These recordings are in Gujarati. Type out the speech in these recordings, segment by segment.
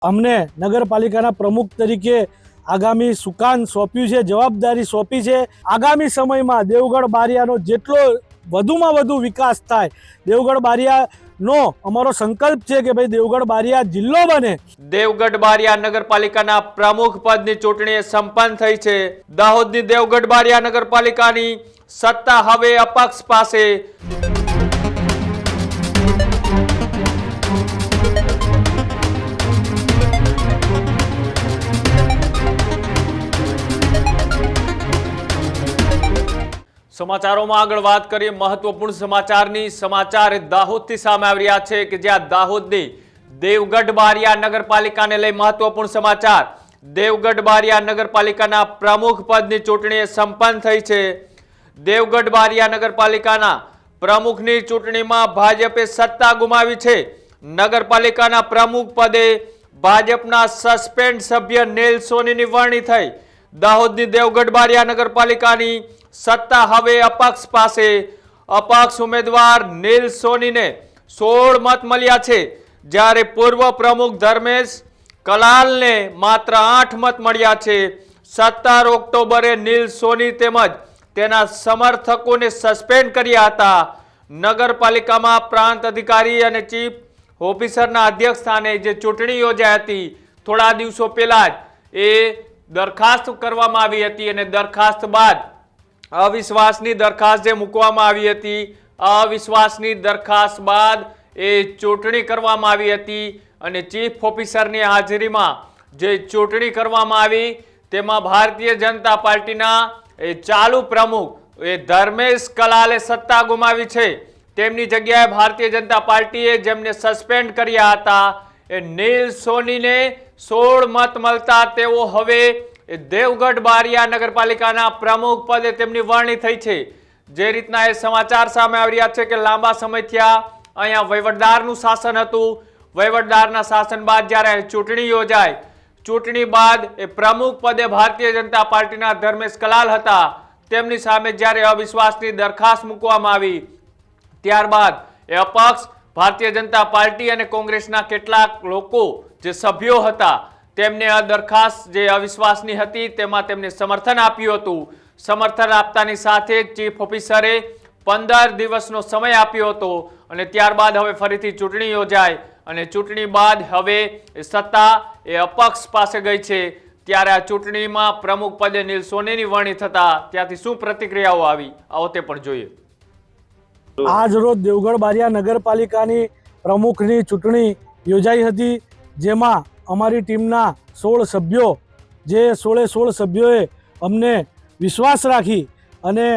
અમને નગરપાલિકાના પ્રમુખ તરીકે આગામી સુકાન સોંપ્યું છે, જવાબદારી સોંપી છે। આગામી સમયમાં દેવગઢ બારિયાનો જેટલો વધુમાં વધુ વિકાસ થાય, દેવગઢ બારિયાનો અમારો સંકલ્પ છે કે ભાઈ દેવગઢ બારિયા જિલ્લો બને। દેવગઢ બારિયા નગરપાલિકાના પ્રમુખ પદની ચૂંટણી સંપન્ન થઈ છે। દાહોદની દેવગઢ બારિયા નગરપાલિકાની સત્તા હવે અપક્ષ પાસે। સમાચારોમાં આગળ વાત કરીએ મહત્વપૂર્ણ સમાચારની। સમાચાર દાહોદથી સામે આવી રહ્યા છે કે જ્યાં દાહોદની દેવગઢ બારિયા નગરપાલિકાને લઈ મહત્વપૂર્ણ સમાચાર। દેવગઢ બારિયા નગરપાલિકાના પ્રમુખ પદની ચૂંટણી સંપન્ન થઈ છે। દેવગઢ બારિયા નગરપાલિકાના પ્રમુખની ચૂંટણીમાં ભાજપે સત્તા ગુમાવી છે। નગરપાલિકાના પ્રમુખ પદે ભાજપના સસ્પેન્ડ સભ્ય નેલ સોનીની વરણી થઈ। દાહોદની દેવગઢ બારિયા નગરપાલિકાની સત્તા હવે અપક્ષ પાસે। અપક્ષ ઉમેદવાર નેલ સોનીને 16 મત મળ્યા છે, જ્યારે પૂર્વ પ્રમુખ ધર્મેશ કલાલને માત્ર 8 મત મળ્યા છે। 17 ઓક્ટોબરે નેલ સોની તેમજ તેના સમર્થકોને સસ્પેન્ડ કર્યા હતા। નગરપાલિકામાં પ્રાંત અધિકારી અને ચીફ ઓફિસરના અધ્યક્ષ સ્થાને જે ચૂંટણી યોજાઈ હતી, થોડા દિવસો પહેલા જ એ દરખાસ્ત કરવામાં આવી હતી અને દરખાસ્ત બાદ અવિશ્વાસની દરખાસ્ત જે મૂકવામાં આવી હતી, અવિશ્વાસની દરખાસ્ત બાદ એ ચૂંટણી કરવામાં આવી હતી અને ચીફ ઓફિસરની હાજરીમાં જે ચૂંટણી કરવામાં આવી તેમાં ભારતીય જનતા પાર્ટીના એ ચાલુ પ્રમુખ એ ધર્મેશ કલાલે સત્તા ગુમાવી છે। તેમની જગ્યાએ ભારતીય જનતા પાર્ટીએ જેમને સસ્પેન્ડ કર્યા હતા એ નેલ સોનીને 16 મત મળતા તેઓ હવે દેવગઢ બારિયા નગરપાલિકાના પ્રમુખ પદે તેમની વરણી થઈ છે। જે રીતના એ સમાચાર સામે આવી રહ્યા છે કે લાંબા સમયથી અહીંયા વહીવટદારનું શાસન હતું। વહીવટદારના શાસન બાદ જ્યારે ચૂંટણી યોજાય, ચૂંટણી બાદ એ પ્રમુખ પદે ભારતીય જનતા પાર્ટીના ધર્મેશ કલાલ હતા, તેમની સામે જ્યારે અવિશ્વાસની દરખાસ્ત મૂકવામાં આવી ત્યારબાદ એ અપક્ષ ભારતીય જનતા પાર્ટી અને કોંગ્રેસના કેટલાક લોકો જે સભ્યો હતા તેમને આ દરખાસ્ત જે અવિશ્વાસની હતી તેમાં તેમને સમર્થન આપ્યું હતું। સમર્થન આપતાની સાથે ચીફ ઓફિસરે 15 દિવસનો સમય આપ્યો હતો અને ત્યારબાદ હવે ફરીથી ચૂંટણી યોજાય અને ચૂંટણી બાદ હવે સત્તા એ અપક્ષ પાસે ગઈ છે। ત્યારે આ ચૂંટણીમાં પ્રમુખ પદે નેલ સોનીની વરણી થતા ત્યાંથી શું પ્રતિક્રિયાઓ આવી, આવો તે પણ જોઈએ। આજ રોજ દેવગઢ બારિયા નગરપાલિકાની પ્રમુખની ચૂંટણી યોજાઈ હતી, જેમાં અમારી ટીમના 16 સભ્યો જે 16 સભ્યોએ અમને વિશ્વાસ રાખી અને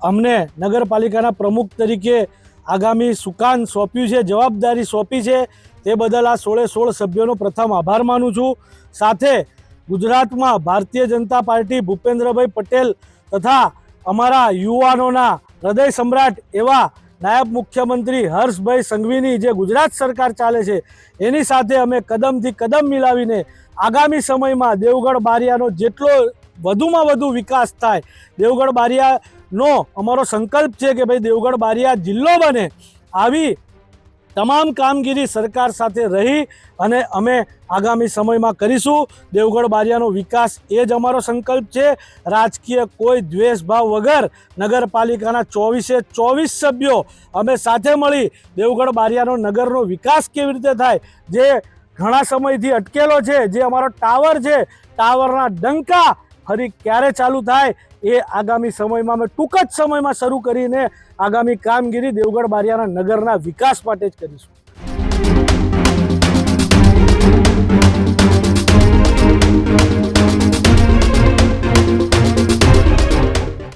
અમને નગરપાલિકાના પ્રમુખ તરીકે આગામી સુકાન સોંપ્યું છે, જવાબદારી સોંપી છે, તે બદલ આ 16 સભ્યોનો પ્રથમ આભાર માનું છું। સાથે ગુજરાતમાં ભારતીય જનતા પાર્ટી ભૂપેન્દ્રભાઈ પટેલ તથા અમારા યુવાનોના હૃદય સમ્રાટ એવા નાયબ મુખ્યમંત્રી હર્ષભાઈ સંઘવીની જે ગુજરાત સરકાર ચાલે છે એની સાથે અમે કદમથી કદમ મિલાવીને આગામી સમયમાં દેવગઢ બારિયાનો જેટલો વધુમાં વધુ વિકાસ થાય, દેવગઢ બારિયાનો અમારો સંકલ્પ છે કે ભાઈ દેવગઢ બારિયા જિલ્લો બને। આવી તમામ કામગીરી સરકાર સાથે રહી અને અમે આગામી સમયમાં કરીશું। દેવગઢ બારિયાનો વિકાસ એ જ અમારો સંકલ્પ છે। રાજકીય કોઈ દ્વેષભાવ વગર નગરપાલિકાના 24 સભ્યો અમે સાથે મળી દેવગઢ બારિયાનો નગરનો વિકાસ કેવી રીતે થાય, જે ઘણા સમયથી અટકેલો છે, જે અમારો ટાવર છે, ટાવરના ડંકા ફરી ક્યારે ચાલુ થાય એ આગામી સમયમાં અમે ટૂંક જ સમયમાં શરૂ કરીને આગામી કામગીરી દેવગઢ બારિયાના નગરના વિકાસ માટે જ કરીશું।